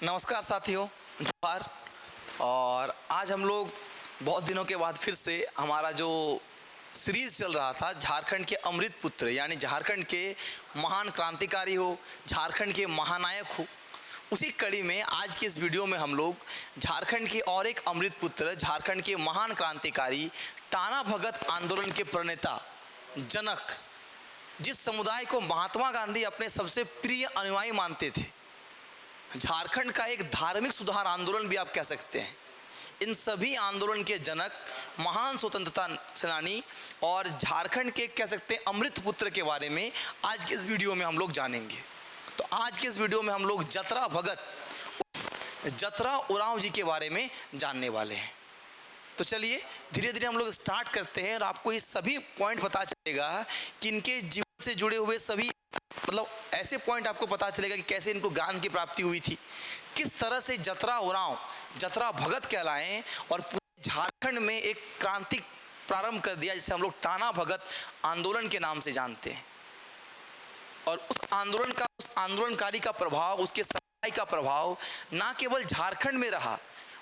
नमस्कार साथियों, जोहार। और आज हम लोग बहुत दिनों के बाद फिर से हमारा जो सीरीज़ चल रहा था झारखंड के अमृत पुत्र, यानी झारखंड के महान क्रांतिकारी हो, झारखंड के महानायक हो, उसी कड़ी में आज की इस वीडियो में हम लोग झारखंड के और एक अमृत पुत्र, झारखंड के महान क्रांतिकारी, टाना भगत आंदोलन के प्रणेता, जनक, जिस समुदाय को महात्मा गांधी अपने सबसे प्रिय अनुयायी मानते थे, झारखंड का एक धार्मिक सुधार आंदोलन भी आप कह सकते हैं, इन सभी आंदोलन के जनक, महान स्वतंत्रता सेनानी और झारखंड के कह सकते हैं अमृत पुत्र के बारे में आज के इस वीडियो में हम लोग जानेंगे। तो आज के इस वीडियो में हम लोग जतरा भगत, जतरा उरांव जी के बारे में जानने वाले हैं। तो चलिए धीरे धीरे हम लोग स्टार्ट करते हैं और आपको ये सभी पॉइंट पता चलेगा कि इनके जीवन से जुड़े हुए सभी ऐसे पॉइंट आपको पता चलेगा कि कैसे इनको ज्ञान की प्राप्ति हुई थी, किस तरह से जतरा उरांव, जतरा भगत कहलाएं और पूरे झारखंड में एक क्रांति प्रारंभ कर दिया, जिसे हम लोग टाना भगत आंदोलन के नाम से जानते हैं। और उस आंदोलनकारी का प्रभाव, उसके समुदाय का प्रभाव ना केवल झारखंड में रहा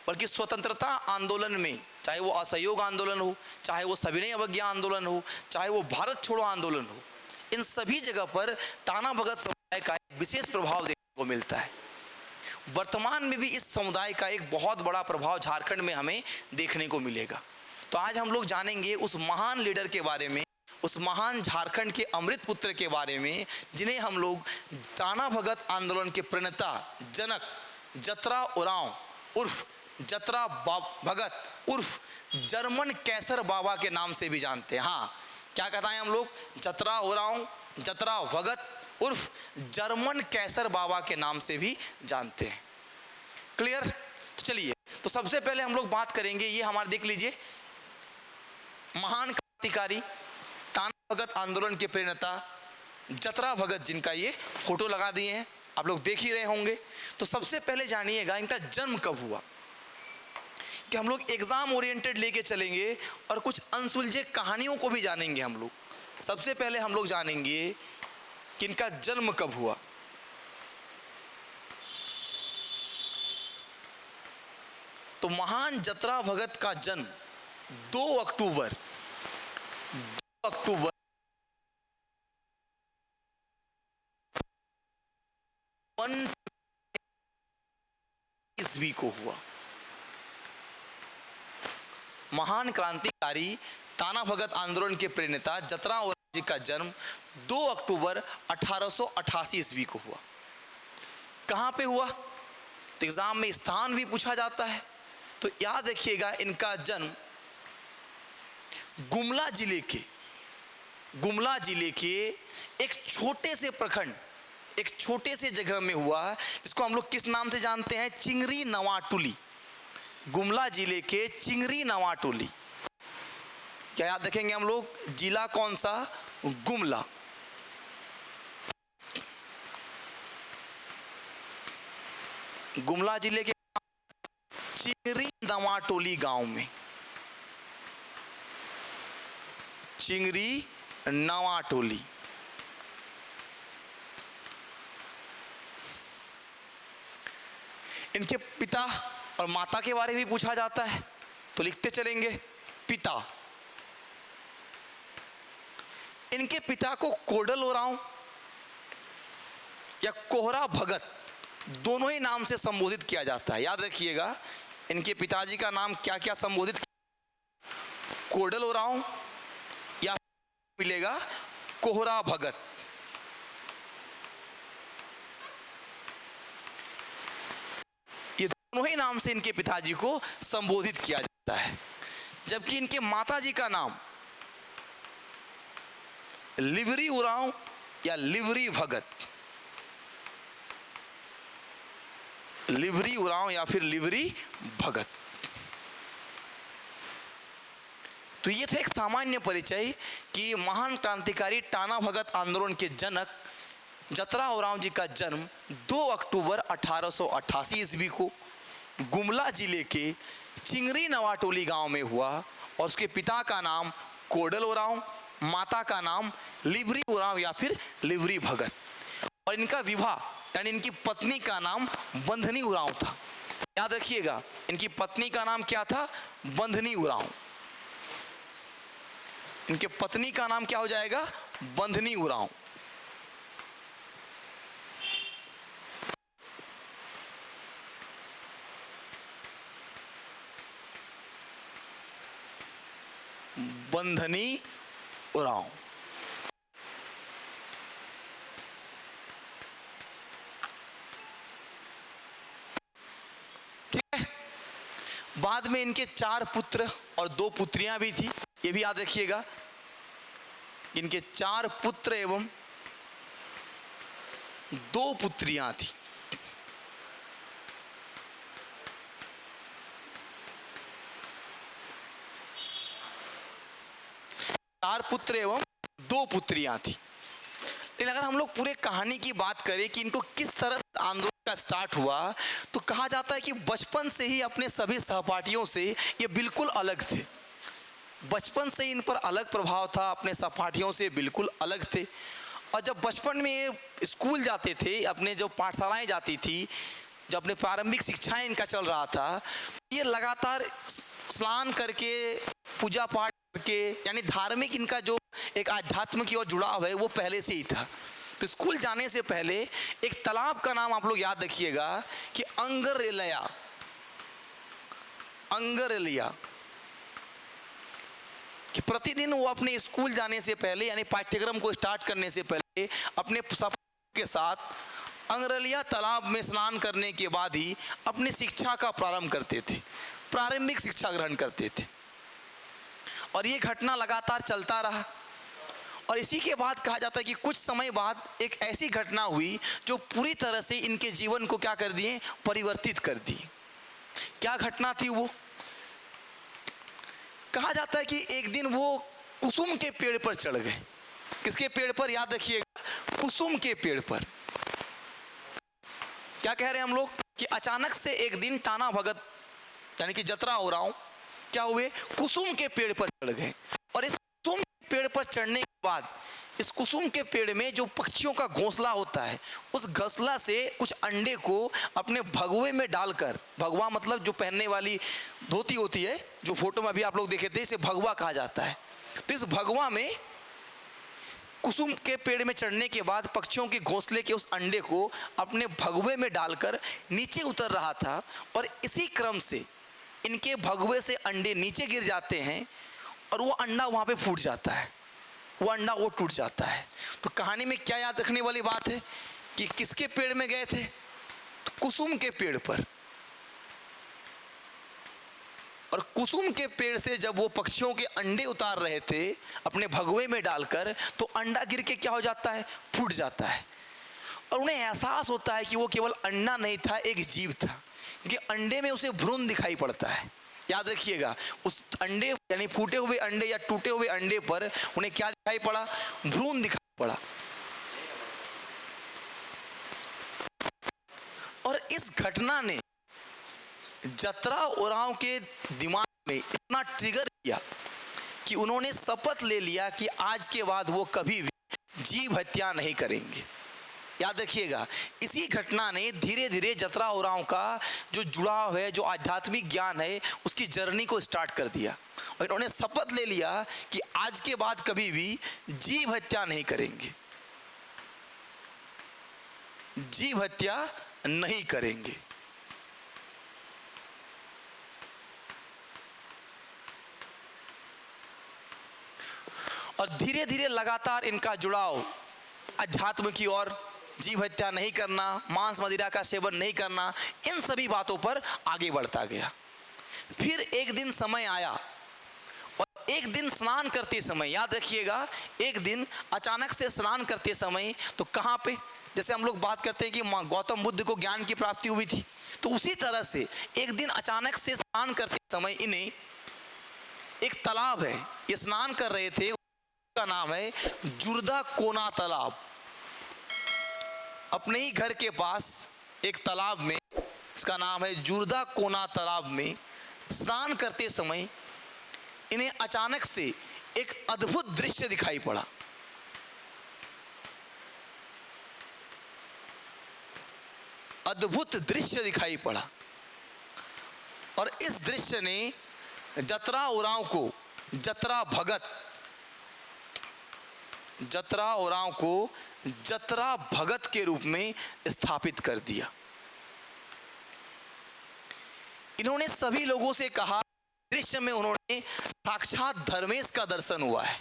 बल्कि स्वतंत्रता आंदोलन में, चाहे वो असहयोग आंदोलन हो, चाहे वो सविनय अवज्ञा आंदोलन हो, चाहे वो भारत छोड़ो आंदोलन हो, इन सभी जगह पर टाना भगत समुदाय का एक विशेष प्रभाव देखने को मिलता है। वर्तमान में भी इस समुदाय का एक बहुत बड़ा प्रभाव झारखंड में हमें देखने को मिलेगा। तो आज हम लोग जानेंगे उस महान लीडर के बारे में, उस महान झारखंड के अमृत पुत्र के बारे में, जिन्हें हम लोग टाना भगत आंदोलन के प्रणेता, जनक, जतरा उरांव उर्फ जतरा भगत उर्फ जर्मन कैसर बाबा के नाम से भी जानते हैं। हाँ, क्या कहता है हम लोग? जतरा उरांव, जतरा भगत उर्फ जर्मन कैसर बाबा के नाम से भी जानते हैं। क्लियर? तो चलिए, तो सबसे पहले हम लोग बात करेंगे, ये हमारे देख लीजिए, महान क्रांतिकारी, टाना भगत आंदोलन के प्रणेता जतरा भगत, जिनका ये फोटो लगा दिए हैं, आप लोग देख ही रहे होंगे। तो सबसे पहले जानिएगा इनका जन्म कब हुआ, कि हम लोग एग्जाम ओरिएंटेड लेके चलेंगे और कुछ अनसुलझे कहानियों को भी जानेंगे हम लोग। सबसे पहले हम लोग जानेंगे कि इनका जन्म कब हुआ। तो महान जतरा भगत का जन्म 2 अक्टूबर ईस्वी को हुआ। महान क्रांतिकारी, टाना भगत आंदोलन के प्रणेता जतरा उरांव जी का जन्म 2 अक्टूबर 1888 ईस्वी को हुआ। कहाँ पे हुआ? तो एग्जाम में स्थान भी पूछा जाता है, तो याद रखिएगा इनका जन्म गुमला जिले के एक छोटे से प्रखंड, एक छोटे से जगह में हुआ, जिसको हम लोग किस नाम से जानते हैं? चिंगरी नवाटोली। गुमला जिले के चिंगरी नवाटोली। क्या याद रखेंगे हम लोग? जिला कौन सा? गुमला। गुमला जिले के चिंगरी नवाटोली गांव में, चिंगरी नवाटोली। इनके पिता और माता के बारे में भी पूछा जाता है, तो लिखते चलेंगे पिता। इनके पिता को कोडल उरांव या कोहरा भगत दोनों ही नाम से संबोधित किया जाता है। याद रखिएगा इनके पिताजी का नाम क्या क्या संबोधित, कोडल उरांव या मिलेगा कोहरा भगत। ये दोनों ही नाम से इनके पिताजी को संबोधित किया जाता है। जबकि इनके माताजी का नाम लिवरी उरांव या लिवरी भगत, लिवरी उरांव या फिर लिवरी भगत। तो ये था एक सामान्य परिचय कि महान क्रांतिकारी टाना भगत आंदोलन के जनक जतरा उरांव जी का जन्म 2 अक्टूबर 1888 ईस्वी को गुमला जिले के चिंगरी नवाटोली गांव में हुआ और उसके पिता का नाम कोडल उरांव, माता का नाम लिवरी उरांव या फिर लिवरी भगत। और इनका विवाह यानी इनकी पत्नी का नाम बंधनी उरांव था। याद रखिएगा, इनकी पत्नी का नाम क्या था? बंधनी उरांव। इनके पत्नी का नाम क्या हो जाएगा? बंधनी उरांव। बंधनी उरांव। ठीक है। बाद में इनके 4 पुत्र और 2 पुत्रियां भी थी, ये भी याद रखिएगा। इनके 4 पुत्र एवं 2 पुत्रियां थी। 4 पुत्र एवं 2 पुत्रियां थी। लेकिन अगर हम लोग पूरे कहानी की बात करें कि इनको किस तरह से आंदोलन का स्टार्ट हुआ, तो कहा जाता है कि बचपन से ही अपने सभी सहपाठियों से ये बिल्कुल अलग थे। बचपन से इन पर अलग प्रभाव था, अपने सहपाठियों से बिल्कुल अलग थे। और जब बचपन में ये स्कूल जाते थे, अपने जो पाठशालाएं जाती थी, जब अपने प्रारंभिक शिक्षाएं इनका चल रहा था, ये लगातार स्नान करके, पूजा पाठ करके, यानी धार्मिक इनका जो एक आध्यात्म की ओर जुड़ाव है वो पहले से ही था। तो स्कूल जाने से पहले एक तालाब का नाम आप लोग याद रखिएगा कि अंगरलिया। अंगरलिया कि प्रतिदिन वो अपने स्कूल जाने से पहले, यानी पाठ्यक्रम को स्टार्ट करने से पहले, अपने साथियों के साथ अंगरलिया तालाब में स्नान करने के बाद ही अपनी शिक्षा का प्रारंभ करते थे, प्रारंभिक शिक्षा ग्रहण करते थे। और ये घटना लगातार चलता रहा। और इसी के बाद कहा जाता है कि कुछ समय बाद एक ऐसी घटना हुई जो पूरी तरह से इनके जीवन को क्या कर दिए? परिवर्तित कर दिए। क्या घटना थी वो? कहा जाता है कि एक दिन वो कुसुम के पेड़ पर चढ़ गए। किसके पेड़ पर? याद रखिएगा, कुसुम के पेड़ पर। क्या कह रहे हैं हम लोग कि अचानक से एक दिन टाना भगत यानी कि जतरा हो रहा हूं, क्या हुए? कुसुम के पेड़ पर चढ़ गए। और इस कुसुम के पेड़ पर चढ़ने के बाद, इस कुसुम के पेड़ में जो पक्षियों का घोंसला होता है, उस घोंसला से कुछ अंडे को अपने भगवे में डालकर, भगवा मतलब जो पहनने वाली धोती होती है, जो फोटो में अभी आप लोग देखे थे, इसे भगवा कहा जाता है। तो इस भगवा में, कुसुम के पेड़ में चढ़ने के बाद पक्षियों के घोंसले के उस अंडे को अपने भगवे में डालकर नीचे उतर रहा था। और इसी क्रम से इनके भगवे से अंडे नीचे गिर जाते हैं और वो अंडा वहाँ पे फूट जाता है, वो अंडा वो टूट जाता है। तो कहानी में क्या याद रखने वाली बात है कि किसके पेड़ में गए थे? तो कुसुम के पेड़ पर। और कुसुम के पेड़ से जब वो पक्षियों के अंडे उतार रहे थे अपने भगवे में डालकर, तो अंडा गिर के क्या हो जाता है? फूट जाता है। और उन्हें एहसास होता है कि वो केवल अंडा नहीं था, एक जीव था, क्योंकि अंडे में उसे भ्रूण दिखाई पड़ता है। याद रखिएगा, उस अंडे यानी फूटे हुए अंडे या टूटे हुए अंडे पर उन्हें क्या दिखाई पड़ा? भ्रूण दिखाई पड़ा। और इस घटना ने जतरा उरांव के दिमाग में इतना ट्रिगर किया कि उन्होंने शपथ ले लिया कि आज के बाद वो कभी भी जीव हत्या नहीं करेंगे। याद रखिएगा, इसी घटना ने धीरे धीरे जतरा उरांव का जो जुड़ाव है, जो आध्यात्मिक ज्ञान है, उसकी जर्नी को स्टार्ट कर दिया। और इन्होंने शपथ ले लिया कि आज के बाद कभी भी जीव हत्या नहीं करेंगे, जीव हत्या नहीं करेंगे। और धीरे धीरे लगातार इनका जुड़ाव अध्यात्म की ओर, जीव हत्या नहीं करना, मांस मदिरा का सेवन नहीं करना, इन सभी बातों पर आगे बढ़ता गया। फिर एक दिन समय आया और एक दिन स्नान करते समय, याद रखिएगा, एक दिन अचानक से स्नान करते समय, तो कहाँ पे? जैसे हम लोग बात करते हैं कि गौतम बुद्ध को ज्ञान की प्राप्ति हुई थी, तो उसी तरह से एक दिन अचानक से स्नान करते समय इन्हें एक तालाब है, ये स्नान कर रहे थे, का नाम है जुर्दा कोना तालाब। अपने ही घर के पास एक तालाब में, इसका नाम है जुर्दा कोना तालाब में स्नान करते समय इन्हें अचानक से एक अद्भुत दृश्य दिखाई पड़ा। अद्भुत दृश्य दिखाई पड़ा और इस दृश्य ने जतरा उरांव को जतरा भगत के रूप में स्थापित कर दिया। इन्होंने सभी लोगों से कहा, दृश्य में उन्होंने साक्षात धर्मेश का दर्शन हुआ है,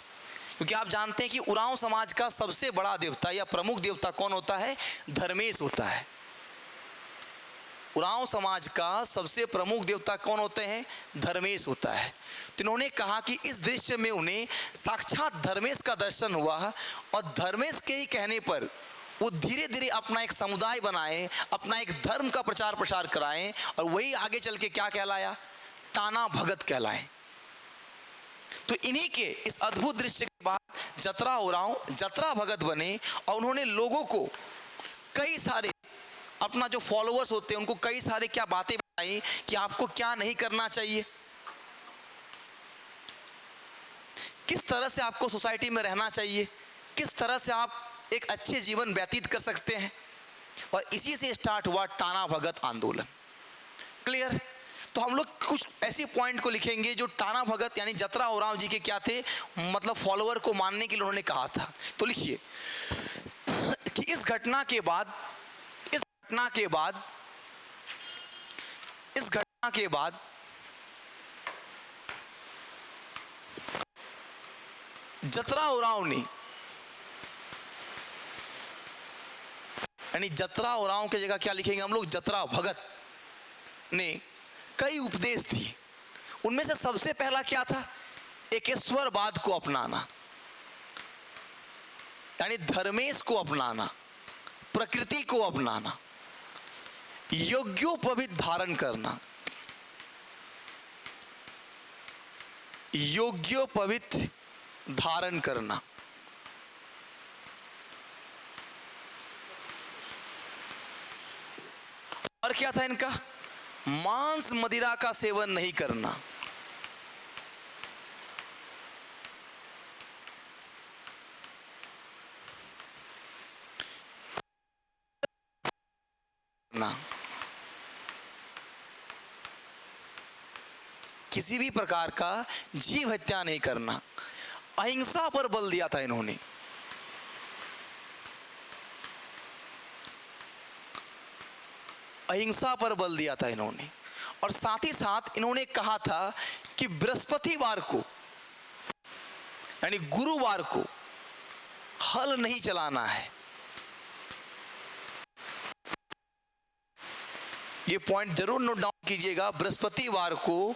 क्योंकि आप जानते हैं कि उरांव समाज का सबसे बड़ा देवता या प्रमुख देवता कौन होता है? धर्मेश होता है। उरांव समाज का सबसे प्रमुख देवता कौन होते हैं? धर्मेश होता है। तो इन्होंने कहा कि इस दृश्य में उन्हें साक्षात धर्मेश का दर्शन हुआ और धर्मेश के ही कहने पर वो धीरे धीरे अपना एक समुदाय बनाए, अपना एक धर्म का प्रचार प्रसार कराएं और वही आगे चल के क्या कहलाया? टाना भगत कहलाए। तो इन्हीं के इस अद्भुत दृश्य के बाद जतरा उरांव जतरा भगत बने और उन्होंने लोगों को कई सारे, अपना जो फॉलोअर्स होते हैं उनको कई सारे क्या बातें बताई कि आपको क्या नहीं करना चाहिए, किस तरह से आपको सोसाइटी में रहना चाहिए, किस तरह से आप एक अच्छे जीवन व्यतीत कर सकते हैं। और इसी से स्टार्ट हुआ टाना भगत आंदोलन। क्लियर? तो हम लोग कुछ ऐसे पॉइंट को लिखेंगे जो टाना भगत यानी जतरा उरांव जी के क्या थे, मतलब फॉलोअर को मानने के लिए उन्होंने कहा था। तो लिखिए कि इस घटना के बाद जतरा उरांव ने, यानी जतरा उरांव की जगह क्या लिखेंगे हम लोग? जतरा भगत ने कई उपदेश दिए। उनमें से सबसे पहला क्या था? एकेश्वरवाद को अपनाना, यानी धर्मेश को अपनाना, प्रकृति को अपनाना, यज्ञोपवीत धारण करना, यज्ञोपवीत धारण करना, और क्या था इनका? मांस मदिरा का सेवन नहीं करना, किसी भी प्रकार का जीव हत्या नहीं करना, अहिंसा पर बल दिया था इन्होंने। अहिंसा पर बल दिया था इन्होंने। और साथ ही साथ इन्होंने कहा था कि बृहस्पतिवार को यानी गुरुवार को हल नहीं चलाना है। ये पॉइंट जरूर नोट डाउन कीजिएगा, बृहस्पतिवार को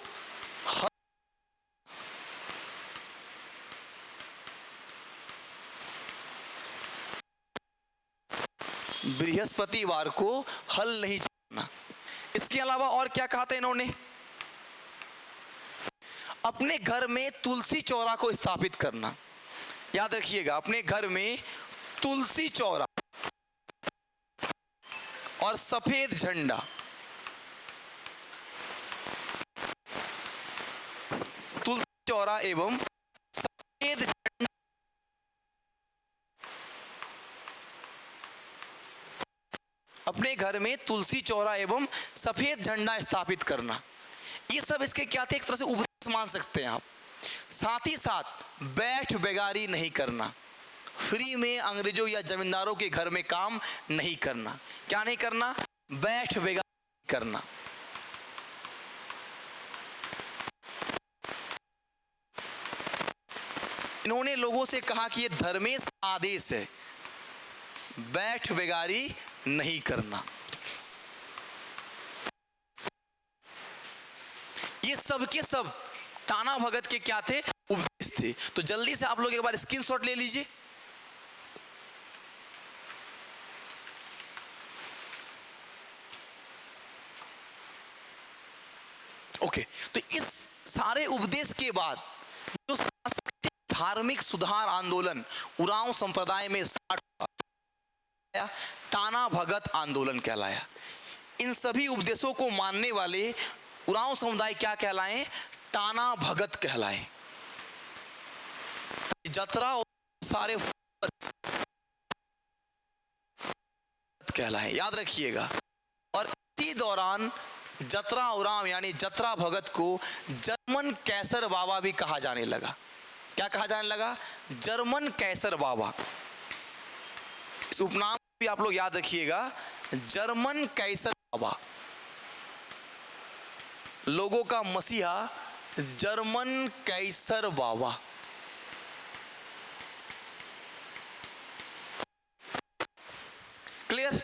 बृहस्पतिवार को हल नहीं चलाना। इसके अलावा और क्या कहा था इन्होंने? अपने घर में तुलसी चौरा को स्थापित करना। याद रखिएगा, अपने घर में तुलसी चौरा और सफेद झंडा, तुलसी चौरा एवं सफेद झंडा, अपने घर में तुलसी चौरा एवं सफेद झंडा स्थापित करना। ये सब इसके क्या थे? एक तरह से उपदेश मान सकते हैं आप। साथ ही साथ बैठ बेगारी नहीं करना, फ्री में अंग्रेजों या जमींदारों के घर में काम नहीं करना। क्या नहीं करना? बैठ बेगारी करना। इन्होंने लोगों से कहा कि यह धर्मेश का आदेश है, बैठ बेगारी नहीं करना। ये सब के सब टाना भगत के क्या थे? उपदेश थे। तो जल्दी से आप लोग एक बार स्क्रीनशॉट ले लीजिए। ओके, तो इस सारे उपदेश के बाद जो सांस्कृतिक धार्मिक सुधार आंदोलन उरांव संप्रदाय में स्टार्ट हुआ, टाना भगत आंदोलन कहलाया। इन सभी उपदेशों को मानने वाले उरांव समुदाय क्या कहलाएं? टाना भगत कहलाएं। जतरा और सारे कहलाएं। याद रखिएगा, दौरान जतरा उरांव यानी जतरा भगत को जर्मन कैसर बाबा भी कहा जाने लगा। क्या कहा जाने लगा? जर्मन कैसर बाबा। इस उपनाम भी आप लोग याद रखिएगा, जर्मन कैसर बाबा, लोगों का मसीहा जर्मन कैसर बाबा। क्लियर?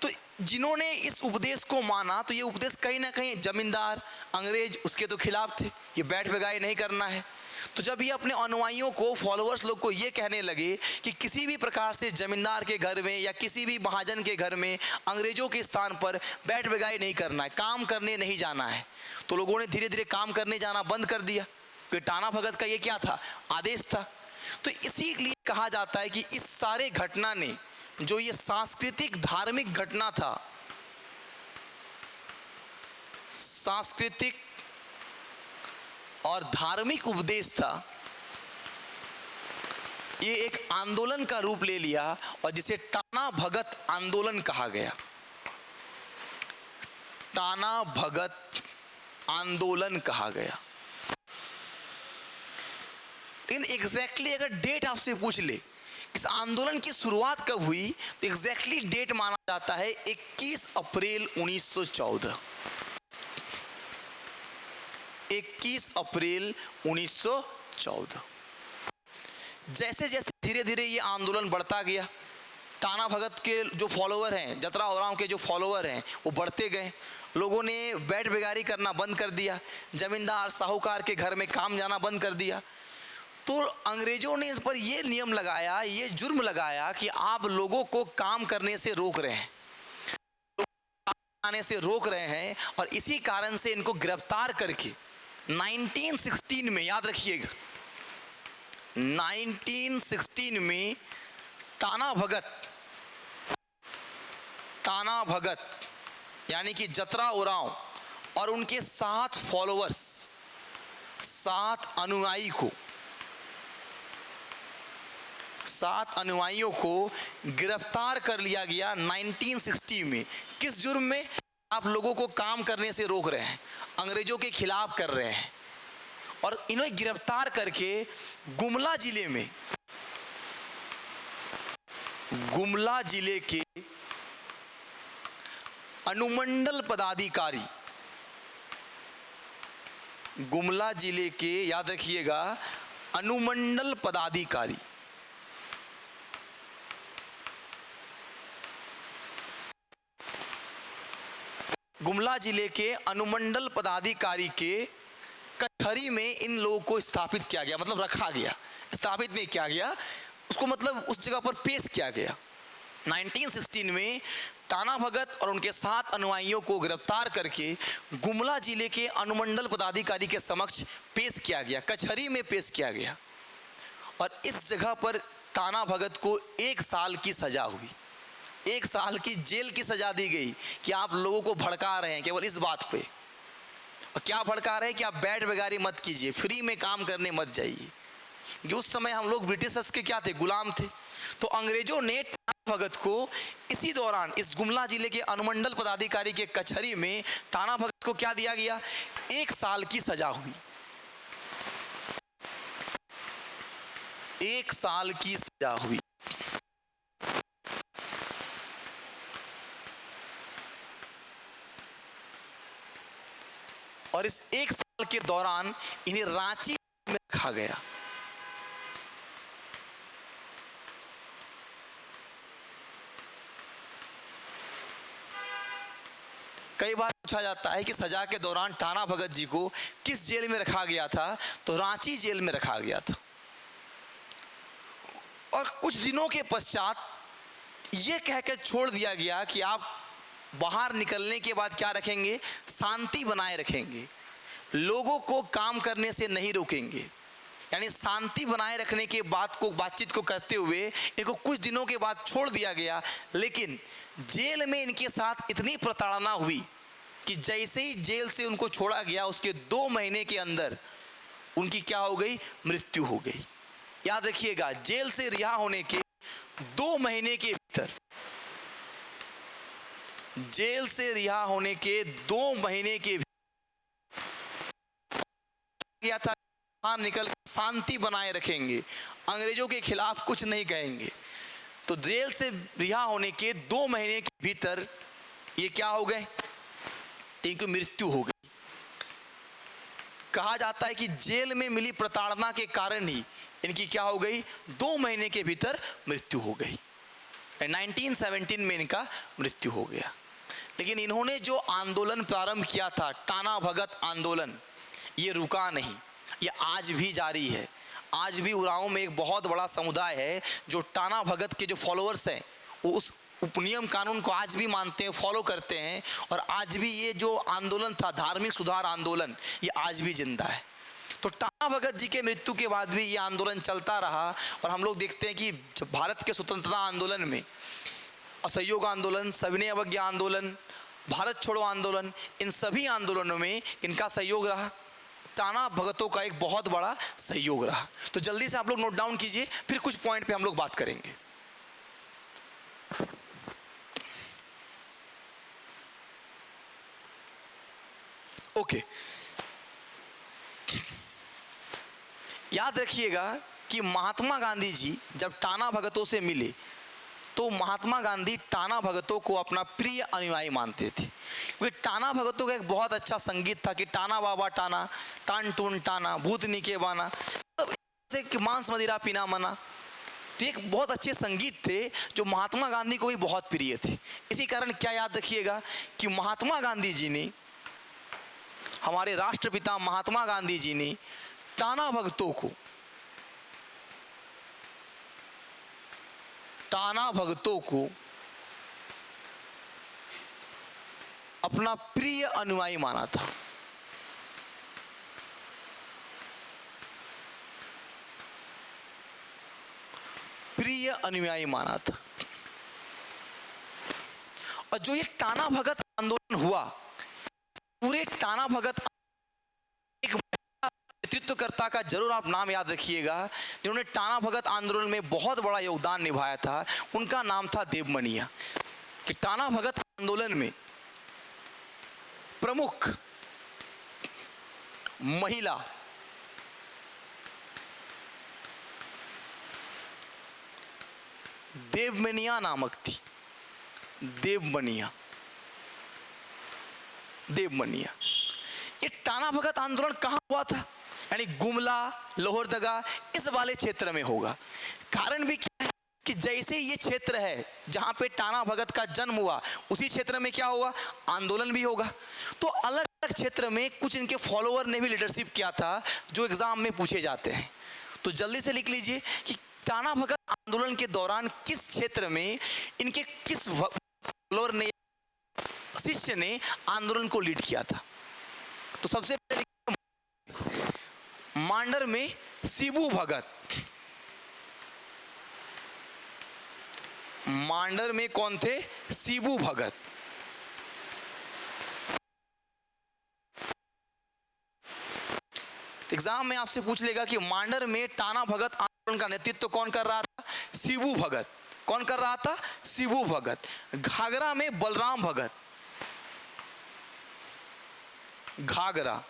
तो जिन्होंने इस उपदेश को माना, तो ये उपदेश कहीं ना कहीं जमींदार अंग्रेज उसके तो खिलाफ थे, ये बैठ बेगाई नहीं करना है। तो जब ये अपने अनुयायियों को, फॉलोअर्स लोग को ये कहने लगे कि किसी भी प्रकार से जमींदार के घर में या किसी भी महाजन के घर में अंग्रेजों के स्थान पर बैठ बेगाई नहीं करना है, काम करने नहीं जाना है, तो लोगों ने धीरे धीरे काम करने जाना बंद कर दिया। क्योंकि टाना भगत का ये क्या था? आदेश था। तो इसीलिए कहा जाता है कि इस सारे घटना ने, जो ये सांस्कृतिक धार्मिक घटना था, सांस्कृतिक और धार्मिक उपदेश था, ये एक आंदोलन का रूप ले लिया और जिसे टाना भगत आंदोलन कहा गया। टाना भगत आंदोलन कहा गया। लेकिन एग्जैक्टली अगर डेट आपसे पूछ ले इस आंदोलन की शुरुआत कब हुई, तो एग्जैक्टली डेट माना जाता है 21 अप्रैल 1914। 21 अप्रैल 1914। जैसे जैसे धीरे धीरे ये आंदोलन बढ़ता गया, टाना भगत के जो फॉलोअर हैं, जतरा उरांव के जो फॉलोअर हैं, वो बढ़ते गए। लोगों ने बैठ बेगारी करना बंद कर दिया, जमींदार साहूकार के घर में काम जाना बंद कर दिया। तो अंग्रेजों ने इस पर यह नियम लगाया, ये जुर्म लगाया कि आप लोगों को काम करने से रोक रहे हैं, आने से रोक रहे हैं, और इसी कारण से इनको गिरफ्तार करके 1916 में, याद रखिएगा 1916 में टाना भगत यानी कि जतरा उरांव और उनके 7 फॉलोअर्स, 7 अनुयायियों को गिरफ्तार कर लिया गया 1960 में। किस जुर्म में? आप लोगों को काम करने से रोक रहे हैं, अंग्रेजों के खिलाफ कर रहे हैं। और इन्हें गिरफ्तार करके गुमला जिले के अनुमंडल पदाधिकारी, गुमला जिले के, याद रखिएगा, अनुमंडल पदाधिकारी, गुमला जिले के अनुमंडल पदाधिकारी के कचहरी में इन लोगों को स्थापित किया गया, मतलब रखा गया, स्थापित नहीं किया गया उसको, मतलब उस जगह पर पेश किया गया। 1916 में टाना भगत और उनके 7 अनुयायियों को गिरफ्तार करके गुमला जिले के अनुमंडल पदाधिकारी के समक्ष पेश किया गया, कचहरी में पेश किया गया। और इस जगह पर टाना भगत को 1 साल की सजा हुई, 1 साल की जेल की सजा दी गई कि आप लोगों को भड़का रहे हैं केवल इस बात पे। और क्या भड़का रहे हैं कि आप बैठ बेगारी मत कीजिए, फ्री में काम करने मत जाइए। कि उस समय हम लोग ब्रिटिशर्स के क्या थे? गुलाम थे। तो अंग्रेजों ने टाना भगत को इसी दौरान इस गुमला जिले के अनुमंडल पदाधिकारी के कचहरी में टाना भगत को क्या दिया गया? 1 साल की सजा हुई, 1 साल की सजा हुई। और इस 1 साल के दौरान इन्हें रांची में रखा गया। कई बार पूछा जाता है कि सजा के दौरान टाना भगत जी को किस जेल में रखा गया था, तो रांची जेल में रखा गया था। और कुछ दिनों के पश्चात यह कहकर छोड़ दिया गया कि आप बाहर निकलने के बाद क्या रखेंगे? शांति बनाए रखेंगे, लोगों को काम करने से नहीं रोकेंगे। यानी शांति बनाए रखने के बातचीत को करते हुए इनको कुछ दिनों के बाद छोड़ दिया गया। लेकिन जेल में इनके साथ इतनी प्रताड़ना हुई कि जैसे ही जेल से उनको छोड़ा गया उसके 2 महीने के अंदर उनकी क्या हो गई? मृत्यु हो गई। याद रखिएगा, जेल से रिहा होने के 2 महीने के भीतर जेल से रिहा होने के 2 महीने के किया था, बाहर निकल शांति बनाए रखेंगे, अंग्रेजों के खिलाफ कुछ नहीं कहेंगे। तो जेल से रिहा होने के 2 महीने के भीतर ये क्या हो गए, इनकी मृत्यु हो गई। कहा जाता है कि जेल में मिली प्रताड़ना के कारण ही इनकी क्या हो गई, 2 महीने के भीतर मृत्यु हो गई। 1917 में इनका मृत्यु हो गया। लेकिन इन्होंने जो आंदोलन प्रारंभ किया था, टाना भगत आंदोलन, ये रुका नहीं, ये आज भी जारी है। आज भी उरांव में एक बहुत बड़ा समुदाय है जो टाना भगत के जो फॉलोअर्स हैं, वो उस उपनियम कानून को आज भी मानते हैं, फॉलो करते हैं। और आज भी ये जो आंदोलन था, धार्मिक सुधार आंदोलन, ये आज भी जिंदा है। तो टाना भगत जी के मृत्यु के बाद भी ये आंदोलन चलता रहा। और हम लोग देखते हैं कि जब भारत के स्वतंत्रता आंदोलन में असहयोग आंदोलन, सविनय अवज्ञा आंदोलन, भारत छोड़ो आंदोलन, इन सभी आंदोलनों में इनका सहयोग रहा, टाना भगतों का एक बहुत बड़ा सहयोग रहा। तो जल्दी से आप लोग नोट डाउन कीजिए, फिर कुछ पॉइंट पे हम लोग बात करेंगे। ओके, याद रखिएगा कि महात्मा गांधी जी जब टाना भगतों से मिले तो महात्मा गांधी टाना भगतों को अपना प्रिय अनुयायी मानते थे। क्योंकि टाना भगतों का एक बहुत अच्छा संगीत था कि टाना बाबा टाना, टान टून टाना, भूतनी के बाना, जैसे कि मांस मदिरा पीना मना। तो एक बहुत अच्छे संगीत थे जो महात्मा गांधी को भी बहुत प्रिय थे। इसी कारण क्या याद रखिएगा कि महात्मा गांधी जी ने, हमारे राष्ट्रपिता महात्मा गांधी जी ने टाना भगतों को अपना प्रिय अनुयायी माना था। प्रिय अनुयायी माना था। और जो ये टाना भगत आंदोलन हुआ, पूरे टाना भगत एक नेतृत्वकर्ता का जरूर आप नाम याद रखिएगा, जिन्होंने टाना भगत आंदोलन में बहुत बड़ा योगदान निभाया था। उनका नाम था देवमनिया। कि टाना भगत आंदोलन में प्रमुख महिला देवमनिया नामक थी। देवमनिया ये टाना भगत आंदोलन कहां हुआ था, यानी गुमला, लोहरदगा, इस वाले क्षेत्र में होगा। कारण भी क्या है कि जैसे ये क्षेत्र है जहां पे टाना भगत का जन्म हुआ, उसी क्षेत्र में क्या होगा, आंदोलन भी होगा। तो अलग अलग क्षेत्र में कुछ इनके फॉलोअर ने भी लीडरशिप किया था, जो एग्जाम में पूछे जाते हैं। तो जल्दी से लिख लीजिए कि टाना भगत आंदोलन के दौरान किस क्षेत्र में इनके किस फॉलोअर ने, शिष्य ने आंदोलन को लीड किया था। तो सबसे पहले मांडर में शिबू भगत। मांडर में कौन थे, शिबू भगत। एग्जाम में आपसे पूछ लेगा कि मांडर में टाना भगत आंदोलन का नेतृत्व कौन कर रहा था, शिबू भगत। कौन कर रहा था, शिबू भगत। घाघरा में बलराम भगत। घाघरा